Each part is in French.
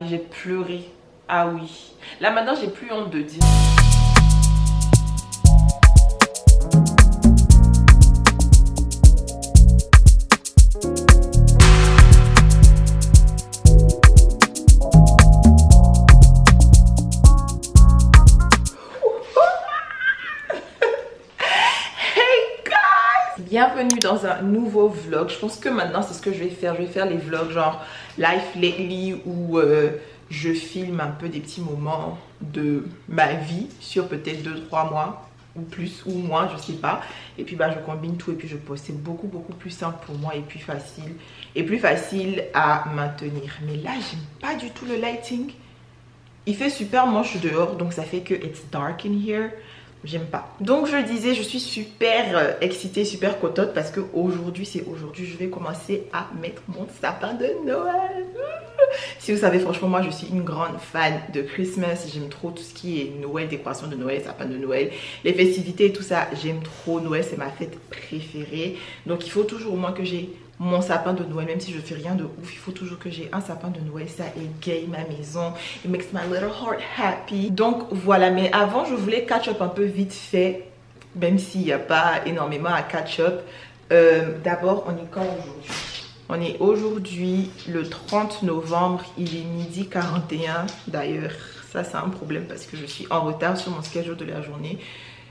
J'ai pleuré. Ah oui. Là maintenant j'ai plus honte de dire. Bienvenue dans un nouveau vlog. Je pense que maintenant c'est ce que je vais faire. Je vais faire les vlogs genre Life Lately où je filme un peu des petits moments de ma vie sur peut-être 2-3 mois ou plus ou moins, je sais pas. Et puis bah je combine tout et puis je poste. C'est beaucoup plus simple pour moi et plus facile à maintenir. Mais là j'aime pas du tout le lighting. Il fait super moche dehors donc ça fait que it's dark in here. J'aime pas. Donc je disais, je suis super excitée, super contente parce que aujourd'hui, je vais commencer à mettre mon sapin de Noël. Si vous savez, franchement, moi je suis une grande fan de Christmas. J'aime trop tout ce qui est Noël, décoration de Noël, sapin de Noël, les festivités et tout ça. J'aime trop Noël, c'est ma fête préférée. Donc il faut toujours au moins que j'ai mon sapin de Noël, même si je fais rien de ouf, il faut toujours que j'ai un sapin de Noël. Ça égaye ma maison, it makes my little heart happy. Donc voilà, mais avant je voulais catch up un peu vite fait, même s'il n'y a pas énormément à catch up. D'abord, on est quand aujourd'hui? On est aujourd'hui le 30 novembre, il est midi 41. D'ailleurs ça c'est un problème parce que je suis en retard sur mon schedule de la journée,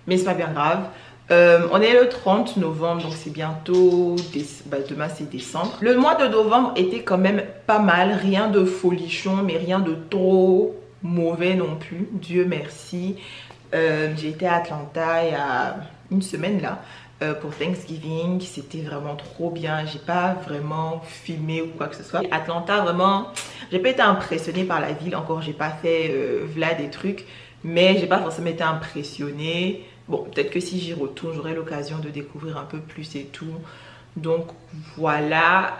mais c'est pas bien grave. On est le 30 novembre, donc c'est bientôt, demain c'est décembre. Le mois de novembre était quand même pas mal, rien de folichon, mais rien de trop mauvais non plus, Dieu merci. J'ai été à Atlanta il y a une semaine là, pour Thanksgiving, c'était vraiment trop bien. J'ai pas vraiment filmé ou quoi que ce soit. Atlanta vraiment, j'ai pas été impressionnée par la ville encore, j'ai pas fait v'là des trucs, mais j'ai pas forcément été impressionnée. Bon, peut-être que si j'y retourne, j'aurai l'occasion de découvrir un peu plus et tout. Donc voilà,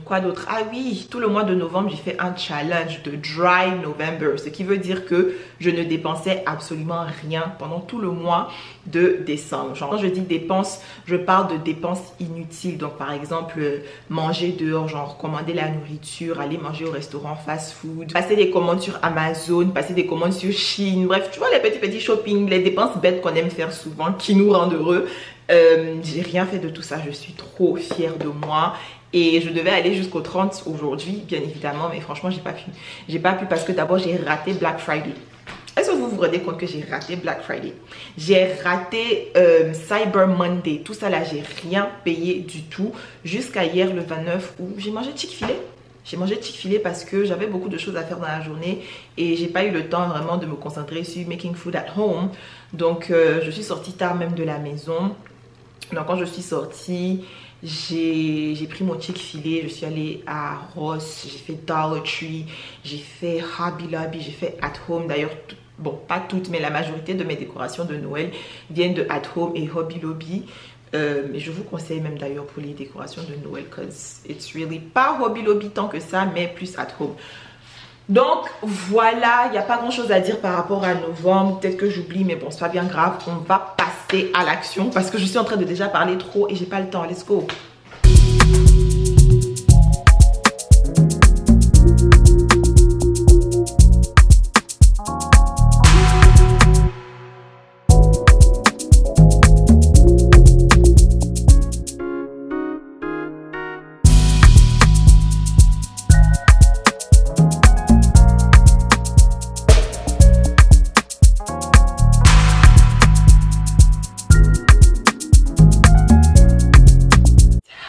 quoi d'autre? Ah oui, tout le mois de novembre, j'ai fait un challenge de Dry November. Ce qui veut dire que je ne dépensais absolument rien pendant tout le mois de décembre. Genre, quand je dis dépenses, je parle de dépenses inutiles. Donc par exemple, manger dehors, genre commander la nourriture, aller manger au restaurant fast food, passer des commandes sur Amazon, passer des commandes sur Shein. Bref, tu vois les petits shopping, les dépenses bêtes qu'on aime faire souvent, qui nous rendent heureux. J'ai rien fait de tout ça, je suis trop fière de moi et je devais aller jusqu'au 30 aujourd'hui bien évidemment, mais franchement j'ai pas pu parce que d'abord j'ai raté Black Friday. Est-ce que vous vous rendez compte que j'ai raté Black Friday? J'ai raté Cyber Monday, tout ça là, j'ai rien payé du tout jusqu'à hier le 29 où j'ai mangé Chick-fil-A. J'ai mangé Chick-fil-A parce que j'avais beaucoup de choses à faire dans la journée et j'ai pas eu le temps vraiment de me concentrer sur making food at home. Donc je suis sortie tard même de la maison. Donc quand je suis sortie, j'ai pris mon Chick-fil-A, je suis allée à Ross, j'ai fait Dollar Tree, j'ai fait Hobby Lobby, j'ai fait At Home. D'ailleurs, bon, pas toutes, mais la majorité de mes décorations de Noël viennent de At Home et Hobby Lobby. Mais je vous conseille même d'ailleurs pour les décorations de Noël, cause it's really pas Hobby Lobby tant que ça, mais plus At Home. Donc voilà, il n'y a pas grand chose à dire par rapport à novembre. Peut-être que j'oublie, mais bon, c'est pas bien grave. On va passer à l'action parce que je suis en train de déjà parler trop et j'ai pas le temps. Let's go.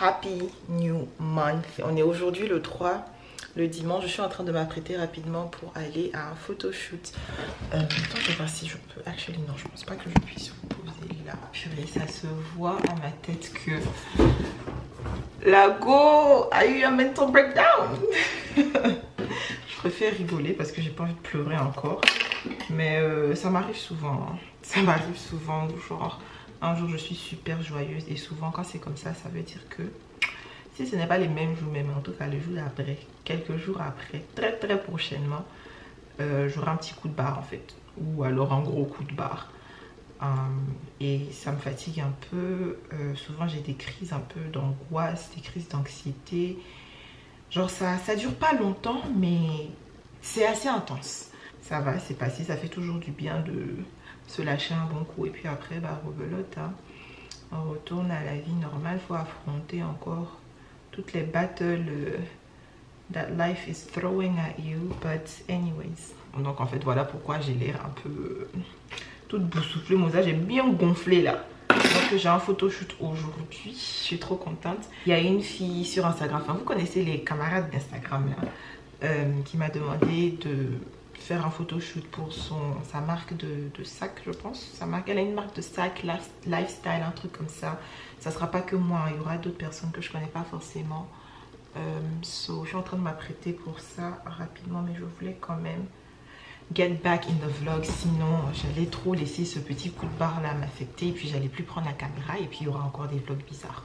Happy New Month. On est aujourd'hui le 3, le dimanche. Je suis en train de m'apprêter rapidement pour aller à un photoshoot. Attends, je vais voir si je peux. Actually, non, je pense pas que je puisse vous poser là. Purée, ça se voit à ma tête que la go a eu un mental breakdown. Je préfère rigoler parce que j'ai pas envie de pleurer encore. Mais ça m'arrive souvent. Hein. Ça m'arrive souvent, genre. Un jour je suis super joyeuse et souvent quand c'est comme ça, ça veut dire que si ce n'est pas les mêmes jours, mais en tout cas le jour après, quelques jours après, très prochainement, j'aurai un petit coup de barre en fait, ou alors un gros coup de barre. Et ça me fatigue un peu. Souvent j'ai des crises un peu d'angoisse, des crises d'anxiété. Genre ça dure pas longtemps, mais c'est assez intense. Ça va, c'est passé, ça fait toujours du bien de se lâcher un bon coup. Et puis après, bah rebelote, hein. On retourne à la vie normale. Il faut affronter encore toutes les battles that life is throwing at you. But anyways. Donc en fait, voilà pourquoi j'ai l'air un peu toute boussouflée. Mon visage est bien gonflé là. Donc j'ai un photoshoot aujourd'hui. Je suis trop contente. Il y a une fille sur Instagram. Enfin, vous connaissez les camarades d'Instagram là. Qui m'a demandé de faire un photoshoot pour sa marque de sac, je pense. Elle a une marque de sac, lifestyle, un truc comme ça. Ça sera pas que moi, il y aura d'autres personnes que je connais pas forcément. So, je suis en train de m'apprêter pour ça rapidement, mais je voulais quand même get back in the vlog. Sinon, j'allais trop laisser ce petit coup de barre là m'affecter. Et puis, j'allais plus prendre la caméra. Et puis, il y aura encore des vlogs bizarres.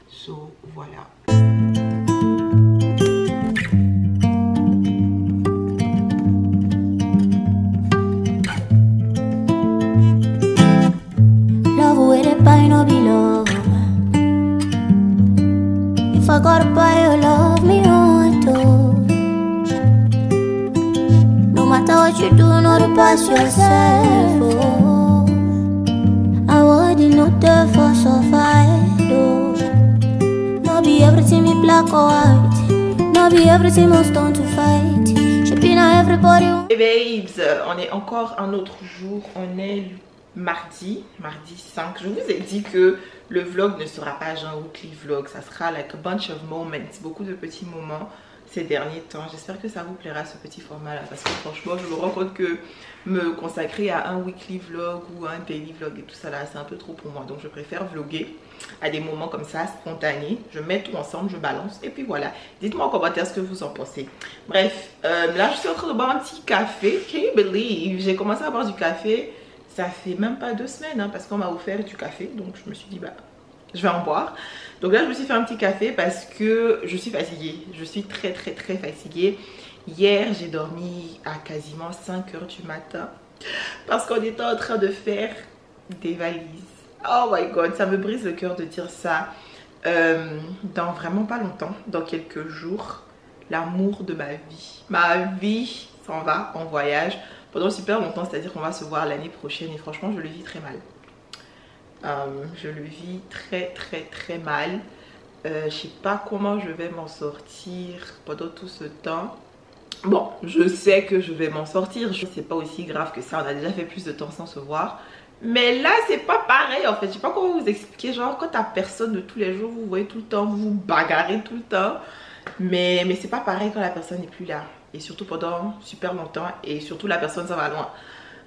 So, voilà. If I gotta buy your love, me want to. No matter what you do, not to pass yourself. Oh, I wouldn't know there for so fight. Oh, no be everything me black or white. No be everything must on to fight. Should be now everybody. Hey babes, on est encore un autre jour. On est mardi 5. Je vous ai dit que le vlog ne sera pas genre weekly vlog, ça sera like a bunch of moments, beaucoup de petits moments ces derniers temps. J'espère que ça vous plaira ce petit format là, parce que franchement je me rends compte que me consacrer à un weekly vlog ou un daily vlog et tout ça là, c'est un peu trop pour moi. Donc je préfère vlogger à des moments comme ça, spontanés. Je mets tout ensemble, je balance et puis voilà. Dites-moi en commentaire ce que vous en pensez. Bref, là je suis en train de boire un petit café. Can you believe? J'ai commencé à boire du café. Ça fait même pas 2 semaines hein, parce qu'on m'a offert du café. Donc je me suis dit bah je vais en boire. Donc là je me suis fait un petit café parce que je suis fatiguée. Je suis très fatiguée. Hier j'ai dormi à quasiment 5 h du matin. Parce qu'on était en train de faire des valises. Oh my god, ça me brise le cœur de dire ça. Dans vraiment pas longtemps, dans quelques jours, l'amour de ma vie. Ma vie s'en va en voyage. Pendant super longtemps, c'est à dire qu'on va se voir l'année prochaine et franchement je le vis très mal. Je le vis très mal. Je sais pas comment je vais m'en sortir pendant tout ce temps. Bon, je sais que je vais m'en sortir, c'est pas aussi grave que ça, on a déjà fait plus de temps sans se voir. Mais là c'est pas pareil en fait, je sais pas comment vous expliquer, genre quand t'as personne de tous les jours, vous voyez tout le temps, vous vous bagarrez tout le temps. Mais c'est pas pareil quand la personne n'est plus là. Et surtout pendant super longtemps. Et surtout la personne ça va loin.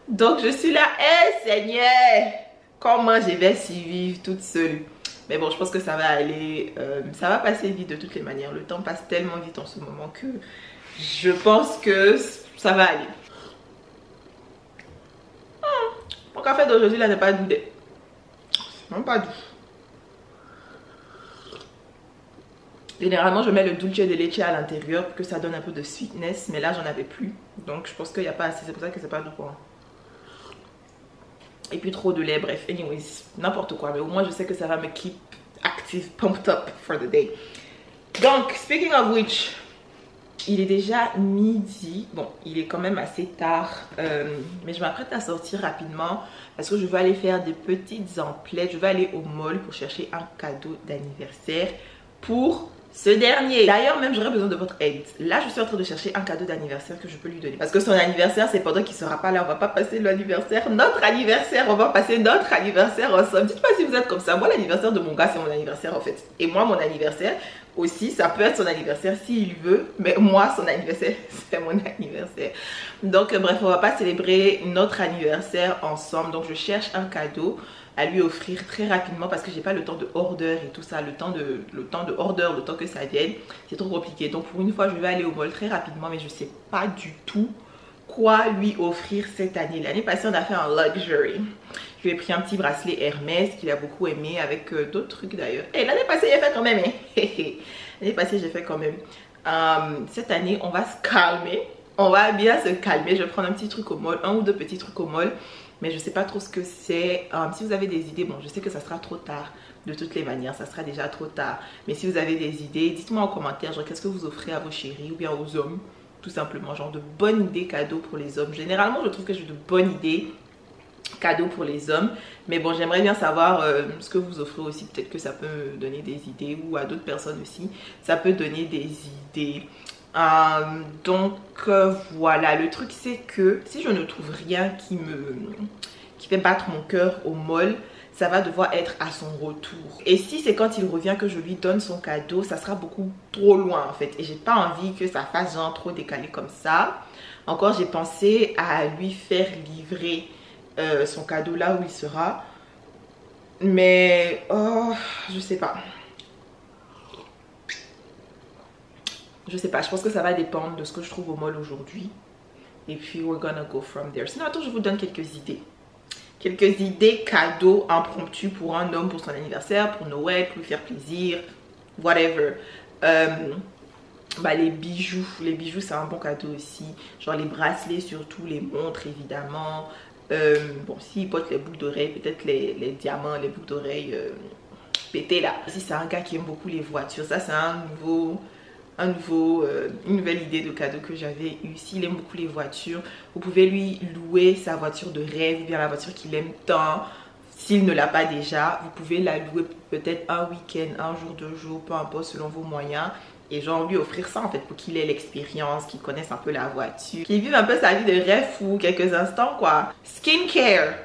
Donc je suis là. Eh Seigneur, comment je vais survivre toute seule? Mais bon, je pense que ça va aller. Ça va passer vite de toutes les manières. Le temps passe tellement vite en ce moment que je pense que ça va aller. Mon café d'aujourd'hui là n'est pas doux. C'est même pas doux. Généralement je mets le dulce de leche à l'intérieur pour que ça donne un peu de sweetness, mais là j'en avais plus, donc je pense qu'il n'y a pas assez, c'est pour ça que c'est pas doux pour moi. Et puis trop de lait, bref, anyways, n'importe quoi, mais au moins je sais que ça va me keep active, pumped up for the day. Donc speaking of which, il est déjà midi, bon il est quand même assez tard, mais je m'apprête à sortir rapidement parce que je vais aller faire des petites emplettes, je vais aller au mall pour chercher un cadeau d'anniversaire pour ce dernier. D'ailleurs même j'aurais besoin de votre aide. Là je suis en train de chercher un cadeau d'anniversaire que je peux lui donner. Parce que son anniversaire c'est pendant qu'il sera pas là. On va pas passer l'anniversaire, notre anniversaire. On va passer notre anniversaire ensemble. Dites-moi si vous êtes comme ça. Moi l'anniversaire de mon gars c'est mon anniversaire en fait. Et moi mon anniversaire aussi ça peut être son anniversaire s'il veut. Mais moi son anniversaire c'est mon anniversaire. Donc bref on va pas célébrer notre anniversaire ensemble. Donc je cherche un cadeau à lui offrir très rapidement parce que j'ai pas le temps de order et tout ça, le temps de order, le temps que ça vienne, c'est trop compliqué. Donc pour une fois je vais aller au mall très rapidement, mais je sais pas du tout quoi lui offrir cette année. L'année passée on a fait un luxury. Je lui ai pris un petit bracelet Hermès qu'il a beaucoup aimé avec d'autres trucs d'ailleurs. Et l'année passée j'ai fait quand même, l'année passée j'ai fait quand même. Cette année on va se calmer, on va bien se calmer. Je vais prendre un petit truc au mall, un ou deux petits trucs au mall. Mais je sais pas trop ce que c'est. Si vous avez des idées, bon je sais que ça sera trop tard. De toutes les manières, ça sera déjà trop tard. Mais si vous avez des idées, dites-moi en commentaire, genre qu'est-ce que vous offrez à vos chéris ou bien aux hommes. tout simplement, genre de bonnes idées cadeaux pour les hommes. Généralement je trouve que j'ai de bonnes idées cadeaux pour les hommes, mais bon, j'aimerais bien savoir ce que vous offrez aussi. Peut-être que ça peut me donner des idées, ou à d'autres personnes aussi ça peut donner des idées. Voilà, le truc c'est que si je ne trouve rien qui fait battre mon cœur au mall, ça va devoir être à son retour. Et si c'est quand il revient que je lui donne son cadeau, ça sera beaucoup trop loin en fait. Et j'ai pas envie que ça fasse genre trop décalé comme ça. Encore, j'ai pensé à lui faire livrer son cadeau là où il sera. Mais oh, je sais pas. Je sais pas, je pense que ça va dépendre de ce que je trouve au mall aujourd'hui. Et puis we're gonna go from there. Sinon, attends, je vous donne quelques idées. Quelques idées cadeaux impromptus pour un homme, pour son anniversaire, pour Noël, pour lui faire plaisir, whatever. Les bijoux c'est un bon cadeau aussi. Genre les bracelets surtout, les montres évidemment. Bon, s'il porte les boucles d'oreilles, peut-être les diamants, les boucles d'oreilles pétées là. Si c'est un gars qui aime beaucoup les voitures, ça c'est une nouvelle idée de cadeau que j'avais eu. S'il aime beaucoup les voitures, vous pouvez lui louer sa voiture de rêve, ou bien la voiture qu'il aime tant. S'il ne l'a pas déjà, vous pouvez la louer peut-être un week-end, un jour, 2 jours, peu importe, selon vos moyens. Et genre lui offrir ça en fait pour qu'il ait l'expérience, qu'il connaisse un peu la voiture, qu'il vive un peu sa vie de rêve ou quelques instants quoi. Skincare,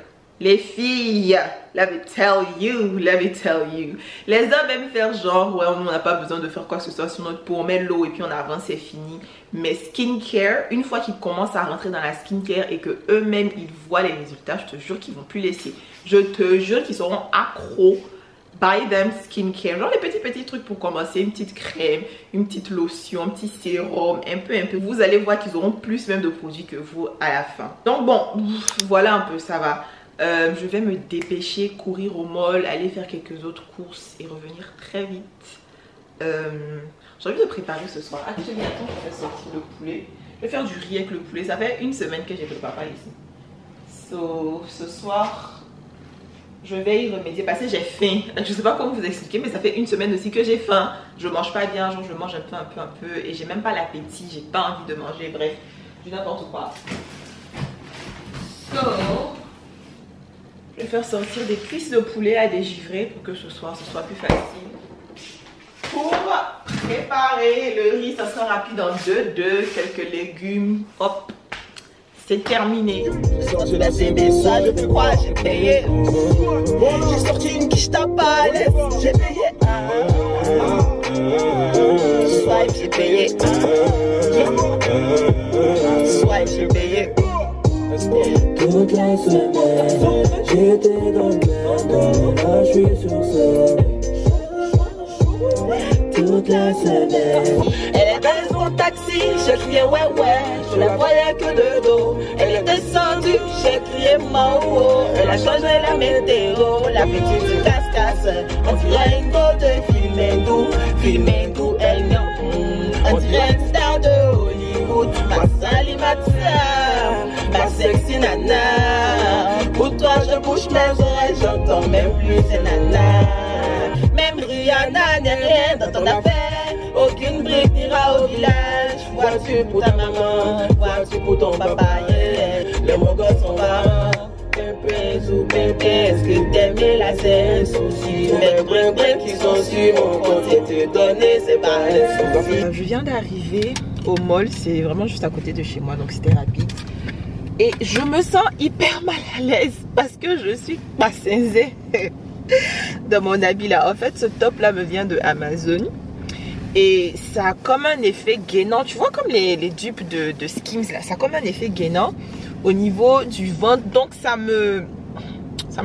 les filles, let me tell you. Les hommes aiment faire genre ouais, on n'a pas besoin de faire quoi que ce soit sur notre peau, on met l'eau et puis on avance, c'est fini. Mais skincare, une fois qu'ils commencent à rentrer dans la skincare et que eux-mêmes ils voient les résultats, je te jure qu'ils vont plus laisser. Je te jure qu'ils seront accros. Buy them skincare, genre les petits trucs pour commencer, une petite crème, une petite lotion, un petit sérum, un peu. Vous allez voir qu'ils auront plus même de produits que vous à la fin. Donc bon, voilà un peu, ça va. Je vais me dépêcher, courir au mall, aller faire quelques autres courses et revenir très vite. J'ai envie de préparer ce soir. Actuellement, attends, je vais sortir le poulet. Je vais faire du riz avec le poulet. Ça fait une semaine que j'ai fait le papa ici. Ce soir, je vais y remédier parce que j'ai faim. Je sais pas comment vous expliquer, mais ça fait une semaine aussi que j'ai faim. Je mange pas bien, genre je mange un peu et j'ai même pas l'appétit, j'ai pas envie de manger, bref, du n'importe quoi. Je vais faire sortir des cuisses de poulet à dégivrer pour que ce soir ce soit plus facile. Pour préparer le riz, ça sera rapide en 2, quelques légumes, hop, c'est terminé. Je laisse des messages, je crois j'ai payé. J'ai sorti une quiche tape à l'aise, j'ai payé. Swipe, j'ai payé. Swipe, j'ai payé. Toute la semaine, j'étais dans le même, là je suis sur scène. Toute la semaine. Elle est dans son taxi, j'ai crié ouais, je la voyais que de dos. Elle est descendue, j'ai crié Mao. Elle a changé la météo, la petite du casse-casse. On dirait une go de Filmendou, elle vient. On dirait une star de Hollywood, ma salimatia, ma sexy nana. Pour toi je bouge mes oreilles, j'entends même plus ces nanas. Même Rihanna n'est rien dans ton affaire. Aucune brique n'ira au village. Vois-tu pour ta maman, vois-tu pour ton papa, yeah. Les mots gosses sont parents. Est-ce que t'aimes la scène souci? Mes brins qui sont sur mon compte et te donner, c'est pas un souci. Je viens d'arriver au mall, c'est vraiment juste à côté de chez moi, donc c'était rapide. Et je me sens hyper mal à l'aise parce que je suis pas sincère dans mon habit là. En fait, ce top là me vient de Amazon et ça a comme un effet gainant. Tu vois comme les dupes de Skims là, ça a comme un effet gainant au niveau du ventre. Donc ça me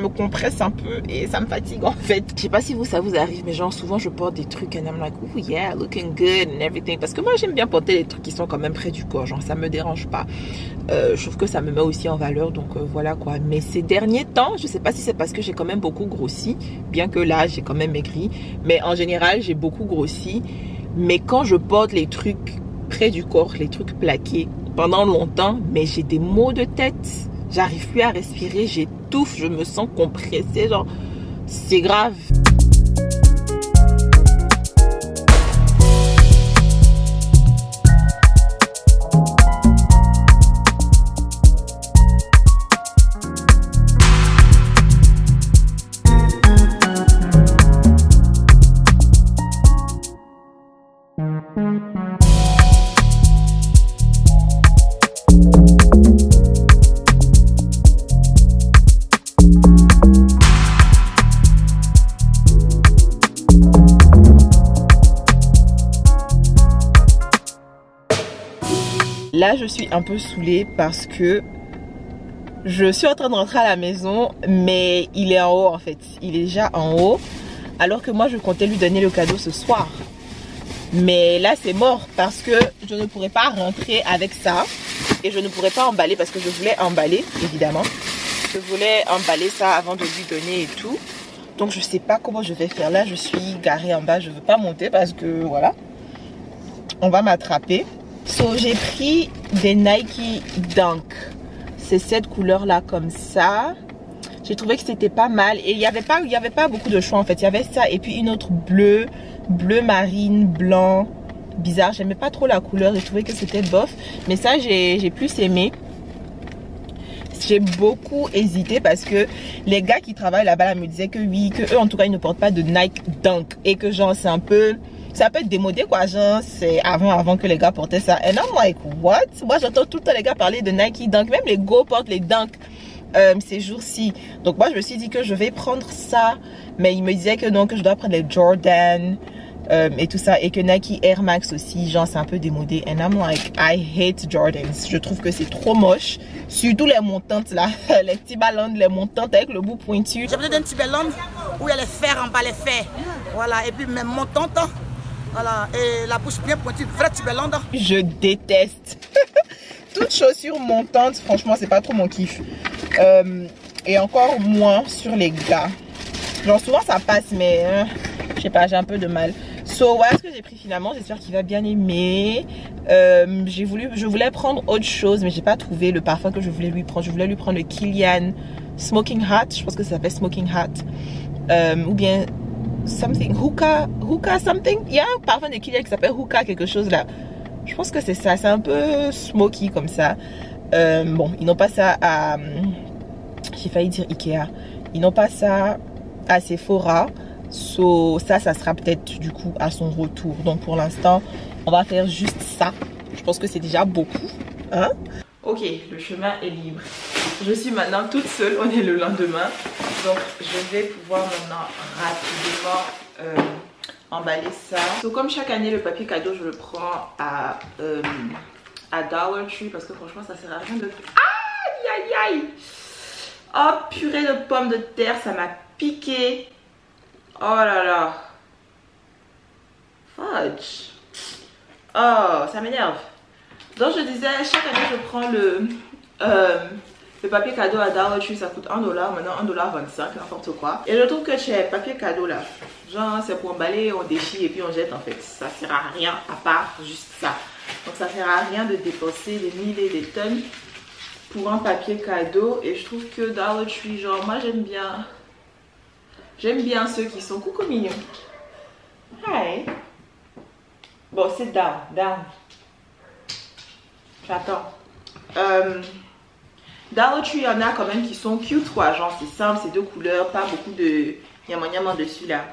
compresse un peu et ça me fatigue en fait. Je sais pas si ça vous arrive, mais genre souvent je porte des trucs and I'm like, oh yeah, looking good and everything. Parce que moi j'aime bien porter des trucs qui sont quand même près du corps, genre ça me dérange pas. Je trouve que ça me met aussi en valeur, donc voilà quoi. Mais ces derniers temps, je sais pas si c'est parce que j'ai quand même beaucoup grossi, bien que là j'ai quand même maigri. Mais en général j'ai beaucoup grossi. Mais quand je porte les trucs près du corps, les trucs plaqués pendant longtemps, mais j'ai des maux de tête. J'arrive plus à respirer, j'étouffe, je me sens compressée, genre c'est grave. Là je suis un peu saoulée parce que je suis en train de rentrer à la maison, mais il est en haut en fait. Il est déjà en haut, alors que moi je comptais lui donner le cadeau ce soir. Mais là c'est mort parce que je ne pourrais pas rentrer avec ça. Et je ne pourrais pas emballer parce que je voulais emballer, évidemment. Je voulais emballer ça avant de lui donner et tout. Donc je sais pas comment je vais faire. Là je suis garée en bas, je veux pas monter parce que voilà, on va m'attraper. So j'ai pris des Nike Dunk. C'est cette couleur là comme ça. J'ai trouvé que c'était pas mal. Et il y avait pas beaucoup de choix en fait. Il y avait ça et puis une autre bleu marine, blanc. Bizarre, j'aimais pas trop la couleur. J'ai trouvé que c'était bof. Mais ça j'ai plus aimé. J'ai beaucoup hésité parce que les gars qui travaillent là-bas me disaient que oui, que eux en tout cas ils ne portent pas de Nike Dunk. Et que genre c'est un peu démodé quoi, genre c'est avant que les gars portaient ça. And I'm like what? Moi j'entends tout le temps les gars parler de Nike Dunk, même les Go portent les Dunk ces jours-ci. Donc moi je me suis dit que je vais prendre ça, mais il me disait que non, que je dois prendre les Jordan et tout ça, et que Nike Air Max aussi, genre c'est un peu démodé. And I'm like I hate Jordans, je trouve que c'est trop moche, surtout les montantes là, les Timberland, les montantes avec le bout pointu. J'ai besoin d'un Timberland où il y a les fers en bas, les fers, voilà, et puis même montante. Voilà, et la bouche bien pointue, vrai Timberland. Je déteste toutes chaussures montantes, franchement c'est pas trop mon kiff. Et encore moins sur les gars. Genre souvent ça passe, mais je sais pas, j'ai un peu de mal. So voilà ce que j'ai pris finalement, j'espère qu'il va bien aimer. Je voulais prendre autre chose, mais j'ai pas trouvé le parfum que je voulais lui prendre. Je voulais lui prendre le Kilian Smoking Hot, je pense que ça s'appelle Smoking Hot. Ou bien something, hookah something, il y a un parfum de Kilian qui s'appelle hookah quelque chose là, je pense que c'est ça, c'est un peu smoky comme ça. Bon, ils n'ont pas ça à, j'ai failli dire Ikea, ils n'ont pas ça à Sephora, so ça sera peut-être du coup à son retour. Donc pour l'instant on va faire juste ça, je pense que c'est déjà beaucoup hein. Ok, le chemin est libre. Je suis maintenant toute seule, on est le lendemain. Donc je vais pouvoir maintenant rapidement emballer ça. Donc comme chaque année, le papier cadeau, je le prends à Dollar Tree parce que franchement, ça sert à rien de... Aïe, aïe, aïe! Oh, purée de pommes de terre, ça m'a piqué. Oh là là. Fudge. Oh, ça m'énerve. Donc je disais, chaque année je prends le papier cadeau à Dollar Tree, ça coûte $1, maintenant $1,25, n'importe quoi. Et je trouve que chez papier cadeau là, genre c'est pour emballer, on déchire et puis on jette en fait. Ça sert à rien à part juste ça. Donc ça sert à rien de dépenser des milliers, des tonnes pour un papier cadeau. Et je trouve que Dollar Tree, genre moi j'aime bien ceux qui sont coucou mignons. Hi. Bon, sit down. J'attends. Dollar Tree, il y en a quand même qui sont cute quoi, genre c'est simple, c'est deux couleurs, pas beaucoup de nyama dessus là.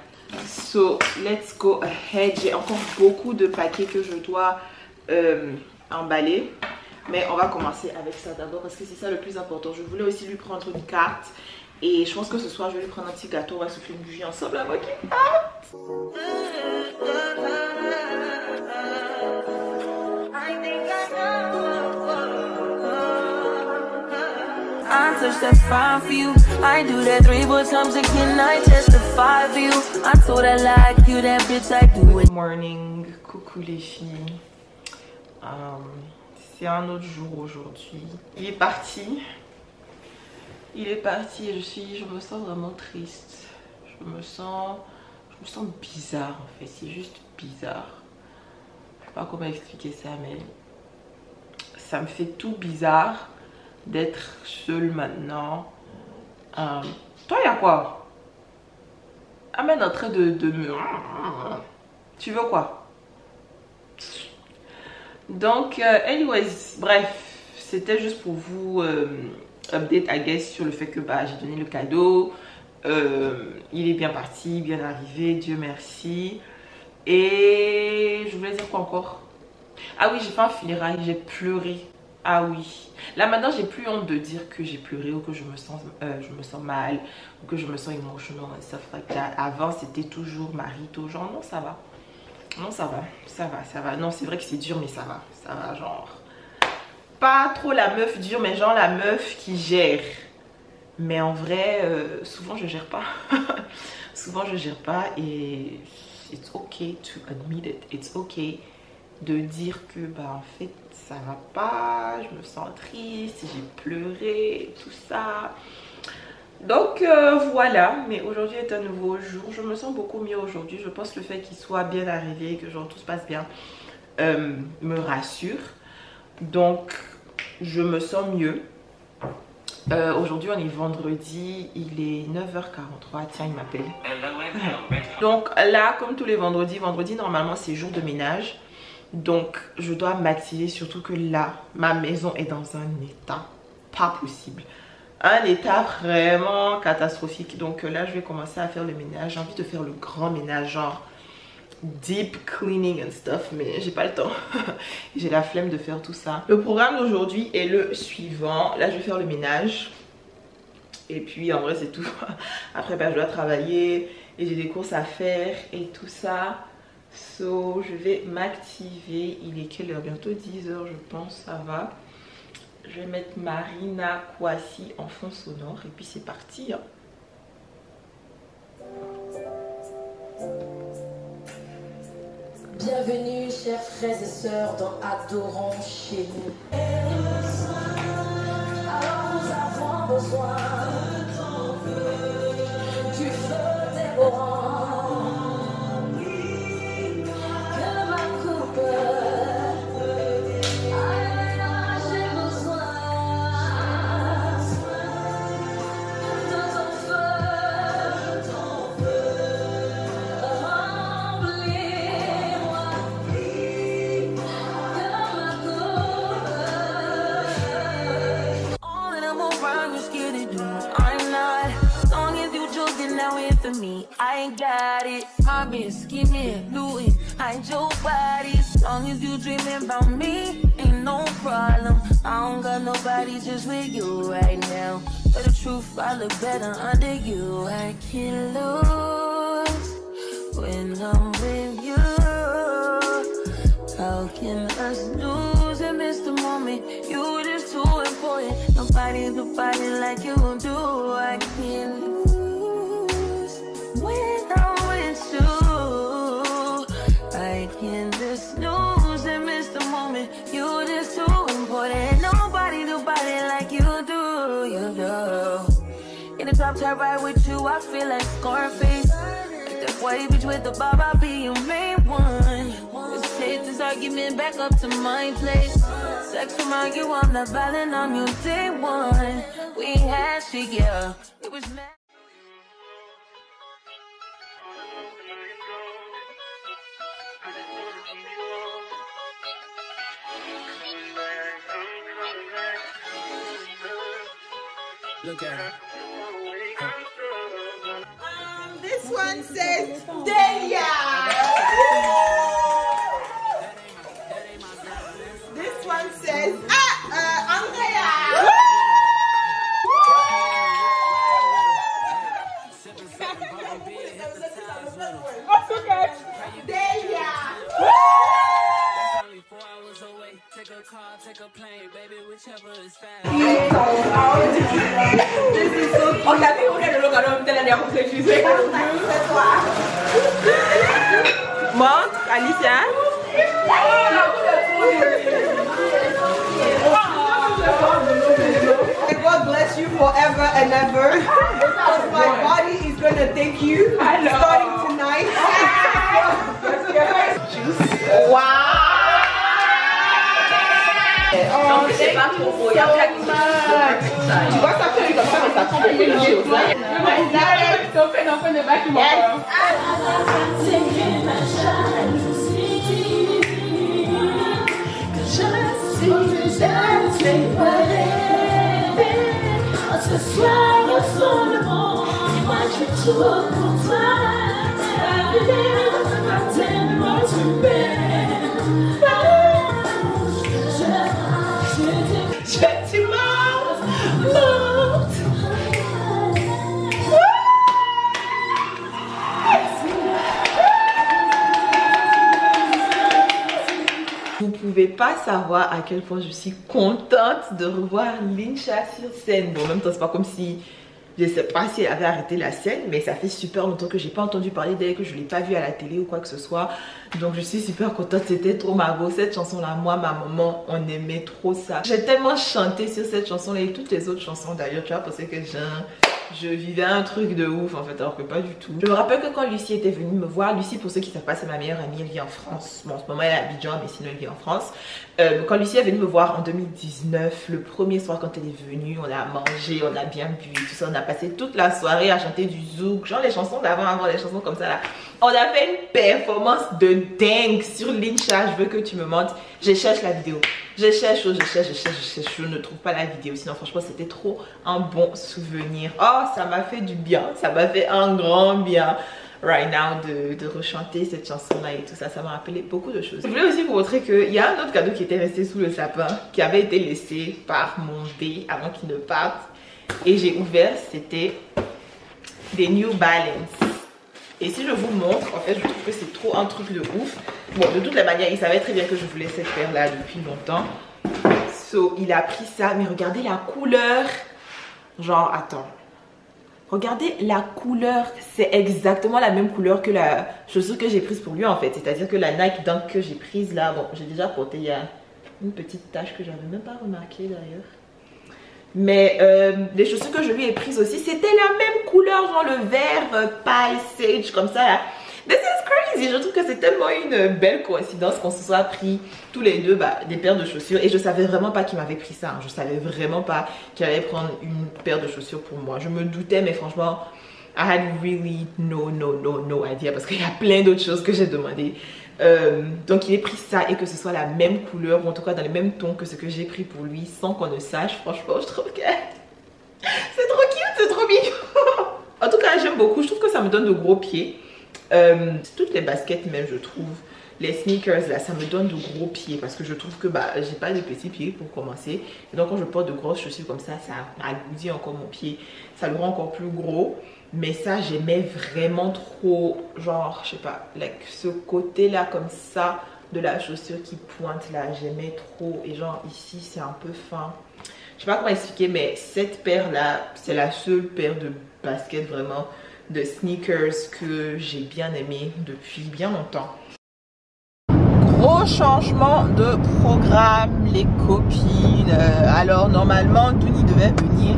So let's go ahead. J'ai encore beaucoup de paquets que je dois emballer, mais on va commencer avec ça d'abord parce que c'est ça le plus important. Je voulais aussi lui prendre une carte et je pense que ce soir je vais lui prendre un petit gâteau, on va souffler une bougie ensemble avec une carte. I touch that 5 for you. I do that 3 but I'm 16. I testify for you. I told her like you, that bitch I do it. Good morning, coucou les filles. C'est un autre jour aujourd'hui. Il est parti et je me sens vraiment triste. Je me sens bizarre en fait. C'est juste bizarre. Je sais pas comment expliquer ça, mais ça me fait tout bizarre d'être seule maintenant. Toi, il y a quoi? Amène en train de me... Tu veux quoi? Donc, anyways, bref, c'était juste pour vous update, I guess, sur le fait que bah, j'ai donné le cadeau. Il est bien parti, bien arrivé, Dieu merci. Et je voulais dire quoi encore? Ah oui, j'ai fait un funérail, j'ai pleuré. Ah oui. Là maintenant, j'ai plus honte de dire que j'ai pleuré ou que je me sens mal ou que je me sens emotional and stuff like that. Avant, c'était toujours marito, genre non, ça va. Non, ça va. Non, c'est vrai que c'est dur, mais ça va. Ça va, genre. pas trop la meuf dure, mais genre la meuf qui gère. Mais en vrai, souvent je gère pas. Souvent je gère pas et it's okay to admit it. It's okay de dire que bah en fait ça va pas, je me sens triste, j'ai pleuré, tout ça. Donc voilà, mais aujourd'hui est un nouveau jour. Je me sens beaucoup mieux aujourd'hui. Je pense que le fait qu'il soit bien arrivé, que genre tout se passe bien, me rassure. Donc je me sens mieux. Aujourd'hui on est vendredi, il est 9h43. Tiens, il m'appelle. Donc là, comme tous les vendredis, normalement c'est jour de ménage. Donc je dois m'activer, surtout que là ma maison est dans un état pas possible, un état vraiment catastrophique. Donc là je vais commencer à faire le ménage. J'ai envie de faire le grand ménage, genre deep cleaning and stuff, mais j'ai pas le temps. J'ai la flemme de faire tout ça. Le programme d'aujourd'hui est le suivant. Là je vais faire le ménage et puis en vrai c'est tout. Après bah, je dois travailler et j'ai des courses à faire et tout ça. So je vais m'activer. Il est quelle heure? Bientôt 10h je pense, ça va. Je vais mettre Marina Kouassi en fond sonore et puis c'est parti hein. Bienvenue chers frères et sœurs dans Adorons chez nous. Alors nous avons besoin du feu dévorant, que ma coupe j'ai besoin de ton feu, remplis-moi, que ma coupe. All that I'm around, you're scared to do. I'm not. As long as you joking now here for me, I ain't got it. Mobbing, scheming, looting, hide your body. As long as you dreaming about me, ain't no problem. I don't got nobody just with you right now. For the truth, I look better under you. I can't lose when I'm with you. How can us lose and miss the moment? You just too important. Nobody like you do. I can't lose when I'm with you. I can't just lose and miss the moment. You just too important. Nobody like you do. You do. In the top tier ride with you, I feel like Scarface. Like that white bitch with the bob, I'll be your main one. Let's take this argument back up to my place. Sex remind you I'm not violent, I'm your day one. We had shit, yeah. It was mad. Look at her. This one says Delia. This one says Andrea. That's okay. Delia. Montre, Alicia. God bless you forever and ever. My body is gonna thank you starting tonight. Wow. Donc c'est pas trop beau, il y a plein de choses. Tu vois ça fait comme ça, mais ça prend beaucoup de choses. Ce soir, seulement, moi je suis tout pour toi. Vous pouvez pas savoir à quel point je suis contente de revoir Linsha sur scène. Bon, en même temps, c'est pas comme si, je sais pas si elle avait arrêté la scène, mais ça fait super longtemps que j'ai pas entendu parler d'elle, que je l'ai pas vue à la télé ou quoi que ce soit. Donc je suis super contente, c'était trop ma go. Cette chanson là, moi, ma maman, on aimait trop ça. J'ai tellement chanté sur cette chanson là et toutes les autres chansons d'ailleurs, tu vois, parce que je vivais un truc de ouf en fait, alors que pas du tout. Je me rappelle que quand Lucie était venue me voir, Lucie, pour ceux qui savent pas, c'est ma meilleure amie, elle vit en France. Bon, en ce moment elle est à Abidjan, mais sinon elle vit en France. Quand Lucie est venue me voir en 2019, le premier soir quand elle est venue, on a mangé, on a bien bu, tout ça, on a passé toute la soirée à chanter du zouk, genre les chansons d'avant, les chansons comme ça là. On a fait une performance de dingue sur Linsha, je veux que tu me montres. Je cherche la vidéo. Je cherche, je ne trouve pas la vidéo. Sinon franchement c'était trop un bon souvenir. Oh, ça m'a fait du bien, ça m'a fait un grand bien right now de rechanter cette chanson là et tout ça. Ça m'a rappelé beaucoup de choses. Je voulais aussi vous montrer qu'il y a un autre cadeau qui était resté sous le sapin, qui avait été laissé par mon B avant qu'il ne parte. Et j'ai ouvert, c'était des New Balance. Et si je vous montre, en fait je trouve que c'est trop un truc de ouf. Bon, de toutes les manières, il savait très bien que je voulais cette paire là depuis longtemps. So, il a pris ça, mais regardez la couleur. Genre, attends. Regardez la couleur, c'est exactement la même couleur que la chaussure que j'ai prise pour lui en fait. C'est-à-dire que la Nike Dunk que j'ai prise là, bon, j'ai déjà porté, il y a une petite tache que j'avais même pas remarqué d'ailleurs. Mais les chaussures que je lui ai prises aussi, c'était la même couleur, genre le vert pale sage comme ça là. This is crazy. Je trouve que c'est tellement une belle coïncidence qu'on se soit pris tous les deux des paires de chaussures. Et je savais vraiment pas qu'il m'avait pris ça, hein. Je savais vraiment pas qu'il allait prendre une paire de chaussures pour moi. Je me doutais, mais franchement, I had really no idea, parce qu'il y a plein d'autres choses que j'ai demandé. Donc il ait pris ça et que ce soit la même couleur, ou en tout cas dans les mêmes tons que ce que j'ai pris pour lui, sans qu'on ne sache. Franchement, je trouve que c'est trop cute, c'est trop mignon. En tout cas, j'aime beaucoup. Je trouve que ça me donne de gros pieds. Toutes les baskets même, je trouve, les sneakers là, ça me donne de gros pieds, parce que je trouve que j'ai pas de petits pieds pour commencer. Et donc quand je porte de grosses chaussures comme ça alourdit encore mon pied, ça le rend encore plus gros. Mais ça, j'aimais vraiment trop, genre, je sais pas, like, ce côté là comme ça de la chaussure qui pointe là, j'aimais trop. Et genre ici c'est un peu fin, je sais pas comment expliquer, mais cette paire là, c'est la seule paire de baskets vraiment, de sneakers, que j'ai bien aimé depuis bien longtemps. Gros changement de programme les copines. Alors normalement Douni devait venir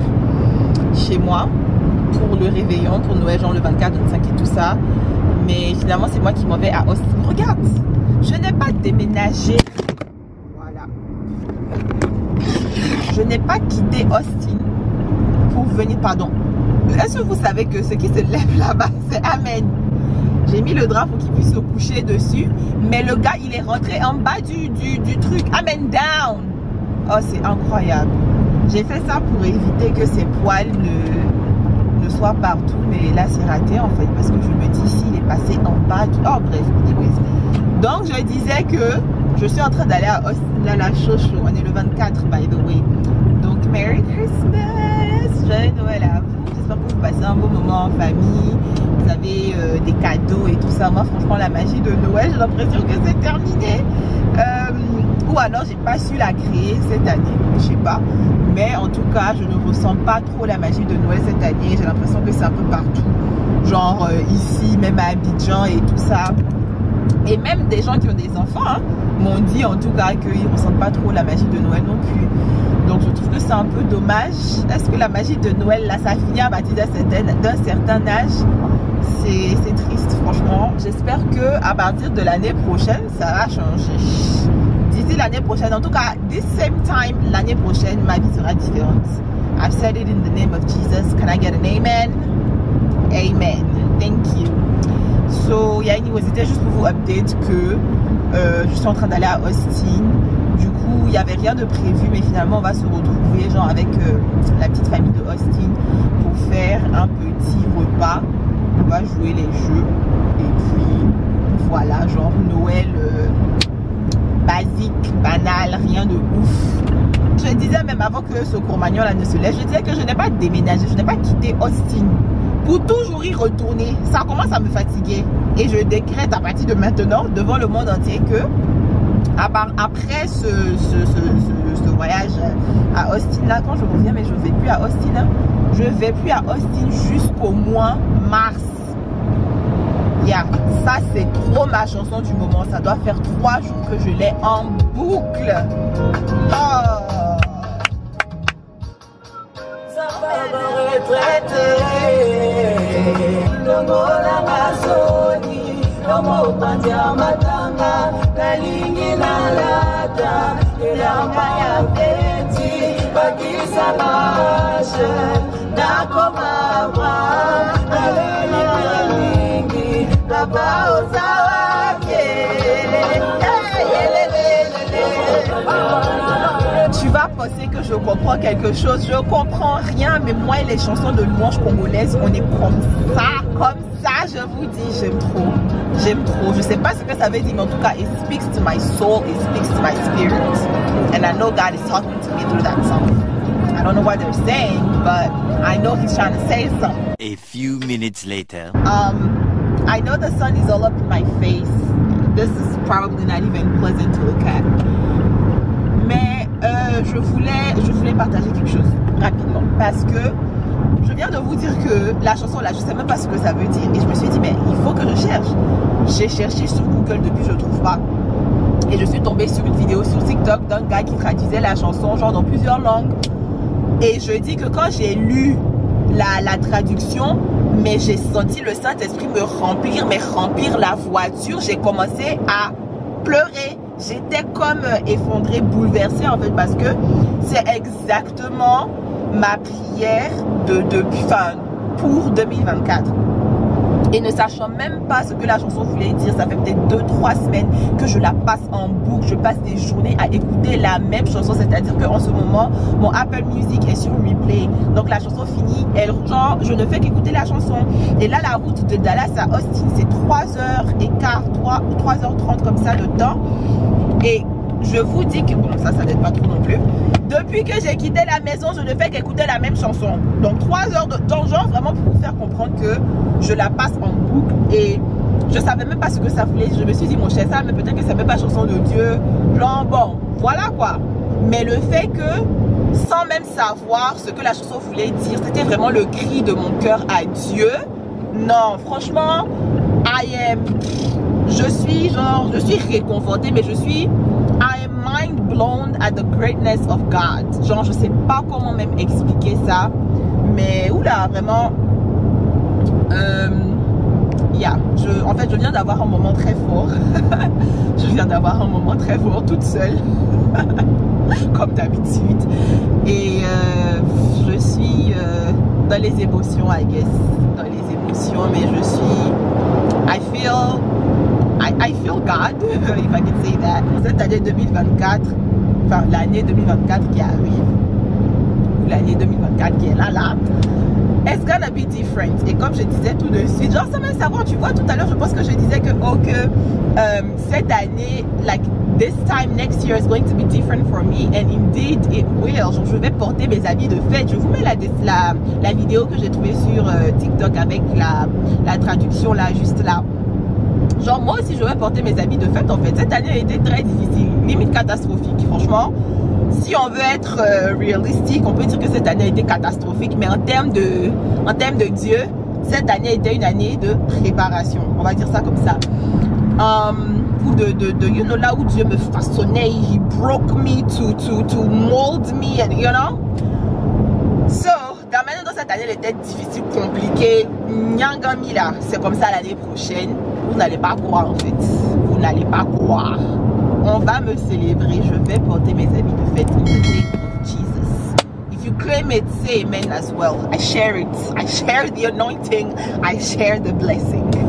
chez moi pour le réveillon, pour Noël, genre le 24, 25 et tout ça. Mais finalement c'est moi qui m'en vais à Austin. Regarde, je n'ai pas déménagé. Voilà. Je n'ai pas quitté Austin pour venir, pardon. Est-ce que vous savez que ce qui se lève là-bas, c'est Amen? J'ai mis le drap pour qu'il puisse se coucher dessus. Mais le gars, il est rentré en bas du truc. Amen down. Oh, c'est incroyable. J'ai fait ça pour éviter que ses poils ne soient partout. Mais là, c'est raté en fait. Parce que je me dis, s'il est passé en bas du... Oh, bref. Donc, je disais que je suis en train d'aller à Austin. Là, la chose, on est le 24, by the way. Donc, Merry Christmas. Joyeux Noël à vous. J'espère que vous passez un beau moment en famille. Vous avez des cadeaux et tout ça. Moi franchement la magie de Noël, j'ai l'impression que c'est terminé. Ou alors j'ai pas su la créer cette année, je sais pas. Mais en tout cas je ne ressens pas trop la magie de Noël cette année. J'ai l'impression que c'est un peu partout. Genre ici, même à Abidjan et tout ça. Et même des gens qui ont des enfants m'ont dit en tout cas qu'ils ne ressentent pas trop la magie de Noël non plus. Donc je trouve que c'est un peu dommage. Est-ce que la magie de Noël là ça finit à partir d'un certain âge? C'est triste franchement. J'espère que à partir de l'année prochaine ça va changer. D'ici l'année prochaine, en tout cas this same time l'année prochaine, ma vie sera différente. I've said it in the name of Jesus. Can I get an amen? Amen. Thank you. So yeah, anyway, c'était juste pour vous update que je suis en train d'aller à Austin. Du coup, il n'y avait rien de prévu, mais finalement, on va se retrouver genre avec la petite famille de Austin pour faire un petit repas. On va jouer les jeux et puis voilà, genre Noël basique, banal, rien de ouf. Je disais même avant que ce Courmagnon là ne se lève, je disais que je n'ai pas déménagé, je n'ai pas quitté Austin pour toujours y retourner. Ça commence à me fatiguer et je décrète à partir de maintenant devant le monde entier que après ce voyage à Austin là, quand je reviens, mais je ne vais plus à Austin, hein. Je vais plus à Austin jusqu'au mois mars. Yeah, ça c'est trop ma chanson du moment. Ça doit faire 3 jours que je l'ai en boucle. Oh. Tu vas penser que je comprends quelque chose, je comprends rien, mais moi et les chansons de louange congolaises, on est comme ça, je vous dis, j'aime trop, je sais pas ce que ça veut dire, mais en tout cas, it speaks to my soul, it speaks to my spirit, and I know God is talking to me through that song. I don't know what they're saying, but I know He's trying to say something. A few minutes later. I know the sun is all up in my face. This is probably not even pleasant to look at. Mais je voulais partager quelque chose rapidement parce que je viens de vous dire que la chanson là, je sais même pas ce que ça veut dire et je me suis dit mais il faut que je cherche. J'ai cherché sur Google depuis, je trouve pas. Et je suis tombée sur une vidéo sur TikTok d'un gars qui traduisait la chanson genre dans plusieurs langues. Et je dis que quand j'ai lu la traduction, mais j'ai senti le Saint-Esprit me remplir la voiture, j'ai commencé à pleurer. J'étais comme effondrée, bouleversée en fait parce que c'est exactement ma prière pour 2024. Et ne sachant même pas ce que la chanson voulait dire, ça fait peut-être 2-3 semaines que je la passe en boucle. Je passe des journées à écouter la même chanson, c'est-à-dire qu'en ce moment, mon Apple Music est sur replay. Donc la chanson finie, genre, je ne fais qu'écouter la chanson. Et là, la route de Dallas à Austin, c'est 3h15, 3h30 comme ça de temps. Et je vous dis que, bon, ça n'aide pas trop non plus. Depuis que j'ai quitté la maison, je ne fais qu'écouter la même chanson. Donc 3 heures de temps, genre vraiment pour vous faire comprendre que je la passe en boucle. Et je savais même pas ce que ça voulait. Je me suis dit, mon cher, ça, mais peut-être que ça ne fait pas chanson de Dieu. Genre, bon, voilà quoi. Mais le fait que, sans même savoir ce que la chanson voulait dire, c'était vraiment le cri de mon cœur à Dieu. Non, franchement, je suis réconfortée, mais I am mind blown at the greatness of God. Genre, je sais pas comment même expliquer ça, mais oula, vraiment, en fait, je viens d'avoir un moment très fort. Je viens d'avoir un moment très fort toute seule, comme d'habitude, et je suis dans les émotions, I guess, mais je suis, I feel God, if I can say that. Cette année 2024, enfin l'année 2024 qui arrive, ou l'année 2024 qui est là, it's gonna be different. Et comme je disais tout de suite, genre sans même savoir, tu vois, tout à l'heure, je pense que je disais que cette année, like this time next year is going to be different for me, and indeed it will. Genre, je vais porter mes habits de fête. Je vous mets la vidéo que j'ai trouvée sur TikTok avec la traduction là, juste là. Genre moi aussi je vais porter mes habits de fête en fait. Cette année a été très difficile, limite catastrophique. Franchement, si on veut être réalistique, on peut dire que cette année a été catastrophique. Mais en termes de Dieu, cette année a été une année de préparation. On va dire ça comme ça. Ou you know, là où Dieu me façonnait, he broke me to mold me, and you know. So, dans cette année, elle était difficile, compliquée. Nyangami là, c'est comme ça l'année prochaine. Vous n'allez pas croire en fait. Vous n'allez pas croire. On va me célébrer. Je vais porter mes habits de fête in the name of Jesus. If you claim it, say amen as well. I share it. I share the anointing. I share the blessing.